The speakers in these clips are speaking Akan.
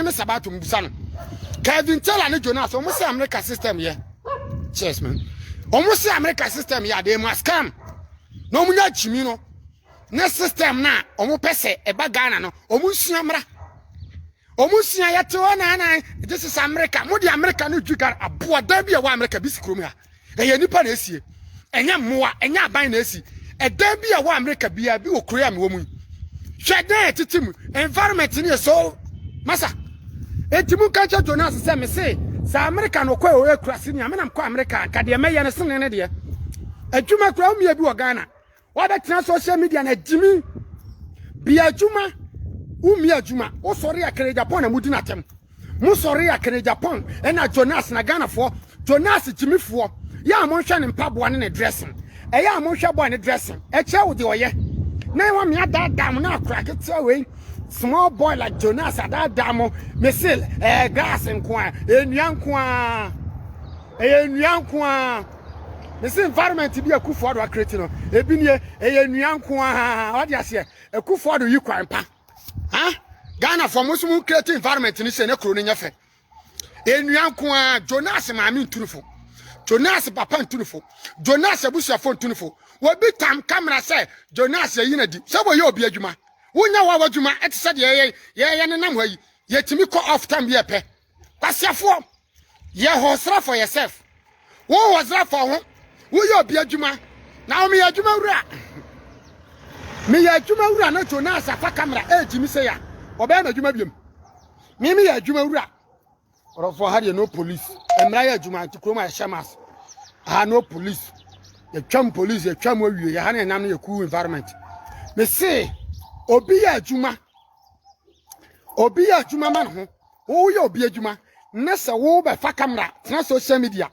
me sabato mbusano Kevin Teller ne Jonas almost America system here cheers man almost America system here they must come no munya chimi no ne system na omo pese eba Ghana no omo suamra omo sua yete na this is America mo di America no dwugar Aboa da bia wa America bi sikrom ha eye nipa na esie enya moa enya aban na esi eda bia wa America bia bi okroya me wo mu hwede titim environment ni so masa etimu kacha Jonas se me se sa America no kwa o ekrasi ni amena mkwa America ka de meye ne sene ne de adwuma kra o mi bi wo Ghana wa betina social media na jimi bia adwuma umi adwuma o sori akere Japan na mudi na tem mo sori akere Japan e na Jonas na Ghana fo Jonas jimi fo ya mo hwe ne mpaboa ne dressing e ya mo hwe boy ne dressing e che wo de oye na wa mi adadam na akra ketia we small boy like Jonas adadam mesil gas nko enua nko this environment bi akufo do create no ebi nie enua nko what dey say akufo do yi kwan pa ha Ghana for muslim create environment ni se ne kro ne nyefe enua nko Jonas maami ntunufo Jonas papa ntunufo Jonas abusuafo ntunufo wo bi tam camera say Jonas yi na di se bo ye obi adwuma wonya wa wadwuma etise de ye ne nam hayi ye timi ko off time ye pe kwasiafo ye hosra for yourself wo hosra for ho wo ye obi adwuma na o me adwuma wura me ye adwuma wura na Jonas afa camera ejimi se ya obe na adwuma biem me ye adwuma wura orofo ha de no police emra ye adwuma antikroma shamas no police ye twam police ye twam awie ye ha na nam ye cool environment me say obi ya adwuma man ho wo ye obi adwuma na se wo be fa camera na social media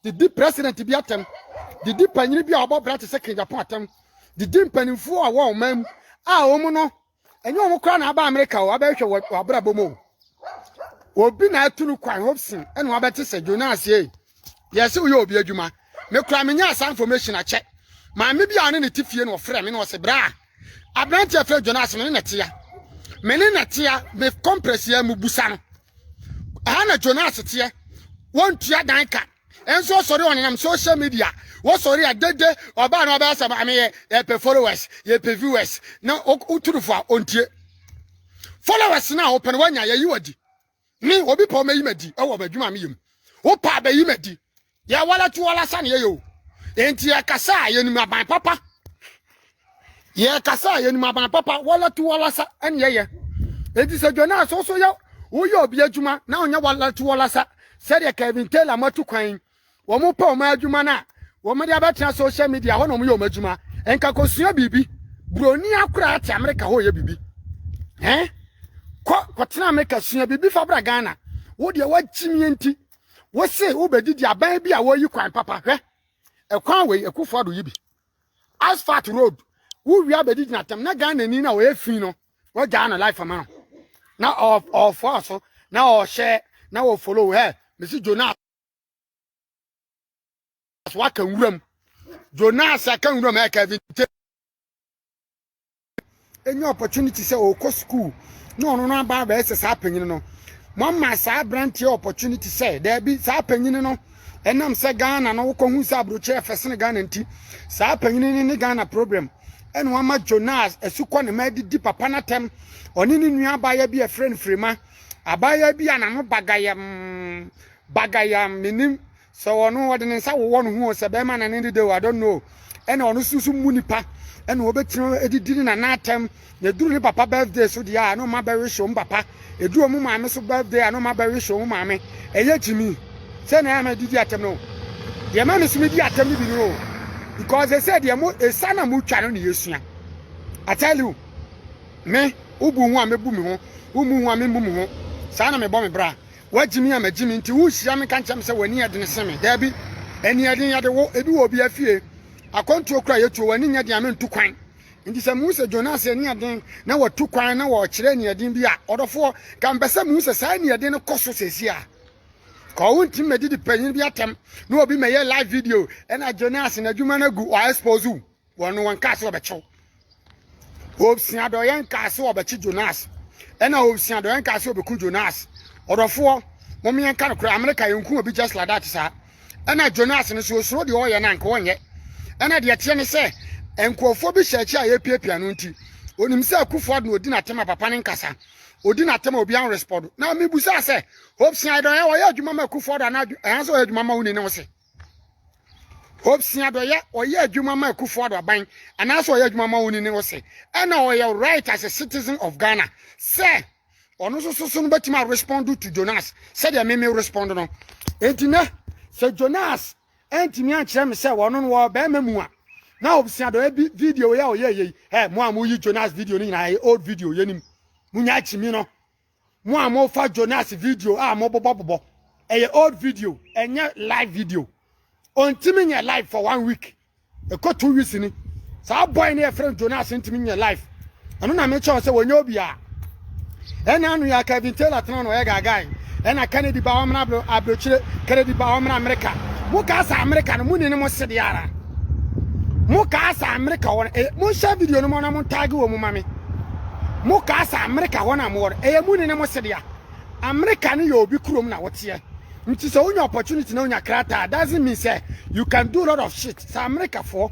the president bi atem the panyini bi obo brate se kin Japan atem the panimfu a wo mam a wo mu no enye wo kra na aba America wo abehwe wo abrabo mo obi na atunu kwan hopsin ene wo bete se Jonas ye yes wo ye obi adwuma me kra me nya asa information a che ma me bi ane ne tifie no frɛ me no se bra Abrante afre Jonas me ne tia me compress ya mu busa no ana Jonas tie won tua dan ka enso sori onenam social media wo sori adede oba na oba saba me ye pe followers ye pe viewers na uturufo a ontie followers na open wanya ye yiwadi ni obi pa o me yimadi e wo badwuma me yim wo pa ba yimadi ya wala tu wala san ye yo enti akasa ye nima ban papa ye kasa ye nima ban papa wala tu wala sa enye enti se Jonas so ya wo ye obi adwuma na onya wala tu wala sa se de Kevin Teller matu kwan wo mo pa o ma adwuma na wo mo de abetra social media ho no mo ye o ma adwuma enka kosua bibi broni akura ati America ho ye bibi ko tena America sua bibi fa bra Ghana wo de wachimi enti wo se wo bedidi aban bi a wo yi kwan papa hwe ekwan we ekufo ado yibi asphalt road wo wi abedidi na tem na Ghana ni na wo efin no wo Ghana life man na of so na o share na wo follow Mr. Jonas waka nwuram Jonas aka nwuram e Kevin any opportunity say o ko school no aba ba ese sa panyin no mama sa branch opportunity say there be sa panyin no enam se Ghana no wo ko hu sa abroche efese Ghana nti sa panyin ni Ghana problem ene wama Jonas esukọ ne ma didi papa na tem oni ni nua abaya bi e friend frima abaya bi anano bagayam minim so ono wode ne nsa wo no hu se be ma na ne de I don't know ene ono susu munipa ene obetino edidi na na tem na duru ni papa birthday so dia no ma be wish o papa eduru mu maame so birthday no ma be wish o maame eye jimi se na ma didi atem no de ma me sumi di atem bi no because they said they mo esana mu twa no ne yesua I tell you me ubu hu a mebu me ho umu hu a me bu me ho sa na me bo me bra wajimi a majimi nti wu hia me kan kyam se wani ade ne seme da bi eni ade yade wo ebi wo bi afie akonto okra yetu wani ade ame ntu kwan nti se mu se Jonas eni ade na watu kwan na wo kire eni ade bi a odofo kan bese mu se sa eni ade ne koso sesi a ka wonti medidi panyin bi atem na obi meye live video ena Jonas na adwuma na gu o expose wono wan ka se obechew obsia do yen ka se obeche Jonas ena obsia do enka se obeku Jonas odofo mom yenka no kra America yenku obi just like that sa ena Jonas ne so osuro de oye na nka wonye ena de tie ne se enkofo bi hyechi a yepiapia no nti onim se akufo do odi na tema papa ne nkasa odi na tema obi an respond na me busa se obsia do ye oye adwuma ma akufo do na enso oye adwuma ma woni ne wo se obsia do ye oye adwuma ma akufo do aban anaso oye adwuma ma woni ne wo se ena oye right as a citizen of Ghana say ono so no betima respond to Jonas say dey me respond no entina say Jonas entimi an kire me say wono no wo be mamu a na obsia do bi video ya oye mo amu yi Jonas video ni na old video yenim munya chimi no mo amu fa Jonas video a mo bobo old video enye live video ontimi nya live for 1 week e ko 2 weeks ni sa boy na friend Jonas entimi nya live anu na me che say wonye obi a ena anu ya Kevin Taylor tano no ye gagai ena Kennedy ba wo mna abrochire Kennedy ba wo mna America mo ka sa America no muni ne mo sede ara mo ka sa America won mo share video no mo na mo tag wo mo mame mo ka sa America won am wor muni ne mo sede ya America no ye obi krom na wote nti so onya opportunity na onya krata doesn't mean say you can do a lot of shit sa America for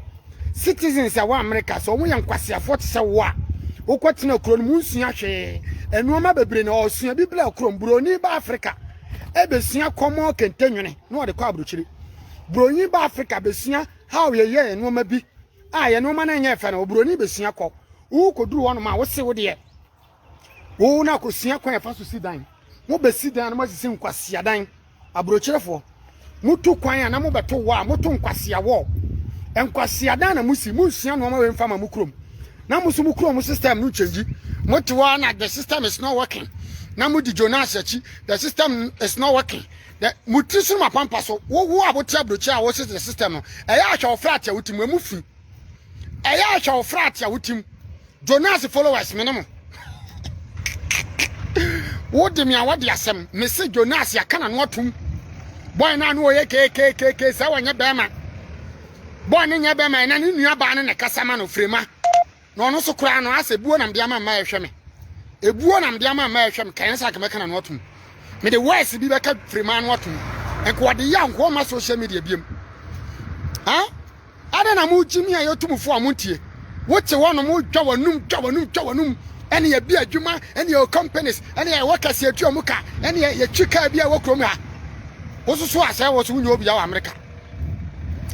citizens ya wa America so mo yankwase afo te se wo a okwatina kro no munsua hwe enuoma bebre na osua biblia kro broni ba Africa ebesua komo kentenwene na ode kwa abrochiri broni ba Africa besua how ye enuoma bi a ye enuoma na nya fa na broni besua kọ wo koduru wono ma wo se wo de wo na kosua kwa fa so sidan mo besi dan na mo sisi nkwase adan abrochirefo mutu kwan na mo beto wo a moto nkwase awo enkwase adan na musi munsua no ma we mfa ma mukrom na musumu krom system no change motiwa na the system is not working na mudi Jonas achi the system is not working the mutisu ma pampa so wo aboti abrochi a wo the system no eya ahwa ofrat ya wutim amufi eya ahwa ofrat ya wutim Jonas followers minimum wo de me awade asem me se Jonas ya kana no atum boy na no ye kekekeke sa wanya bema boy ne nya bema na ne nua ba ne kasama no frema no no so kura no ase buo na mdiama ma ehwe me ebuo na mdiama ma ehwe me kan sa kama kana no atum me the voice bi beka frema no atum enko de ya nko ma social media biem ha ada na mu jimi ayo tumfo amuntie wote wono mu dwawanum ene ye bi adwuma ene ye companies ene ye workers ye tu omuka ene ye twika bi a wokrom ha wo so ase wo so nyo bi ya wa America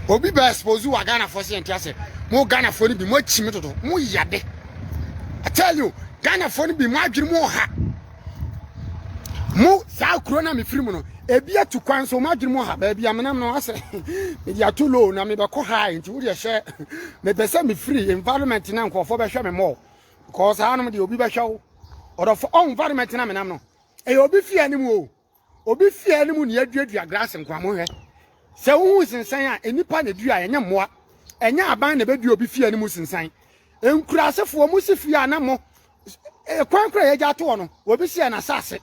obi ba expose wa Ghana for say entiase mo Ghana for ni bi mo chimi toto mo yade I tell you Ghana for ni bi mo adwiri mo ha mo sa kuro na me firi mu no ebi atu kwan so mo adwiri mo ha ba bia menam no ase me dia too low na me be ko high nti wo de hye me pese me free environment na nkofo be hwe me more because hanom de obi be hwe or of environment na menam no e obi fie animu o obi fie animu ne aduadua grass nkwa mo hwe se wo sinsan a enipa na dua enya moa enya aban na bedu obi fie animu sinsan enkurasefo mo si fie ana mo kwankra ye ja to no obi sie na sase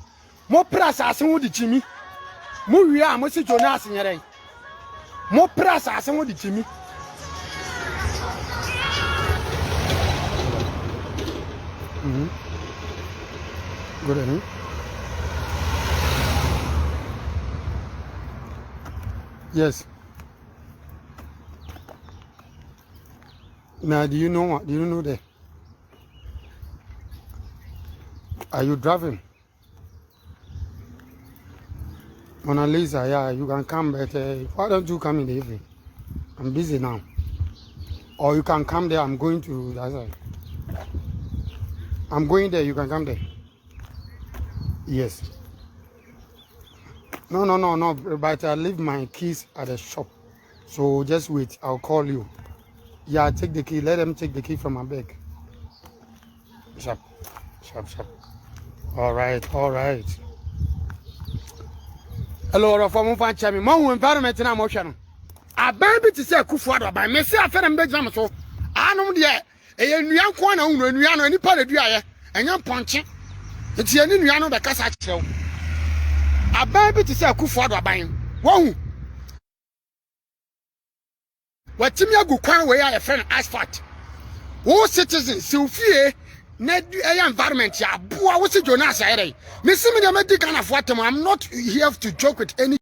mo prasa ase ho di chimi mo wi a mo si Jonas nyere mo prasa ase ho di chimi good evening. Yes. Now, do you know what? Do you know that? Are you driving? Mona Lisa, yeah, you can come, but why don't you come in the evening? I'm busy now. Or you can come there. I'm going to that side. I'm going there. You can come there. Yes. No. But I leave my keys at the shop. So just wait. I'll call you. Yeah, take the key. Let them take the key from my bag. Sharp. All right. Hello, Rafa. Fan chami. Mo environment na mo hwe no. Aban bi ti se Kufuado aban. Me se afere mbe jam so. Anom de eye nua nko na unu nua no nipa na duaye. Enya ponche. Enti eni nua no be kasa kirew. Aban bi ti se Kufuado aban. Wo watimi agu kwan we ya friend asphalt. Wo citizens si ofie na environment ya Aboa wo se Jonas ayere me see me dey make kind of what I'm not here to joke with any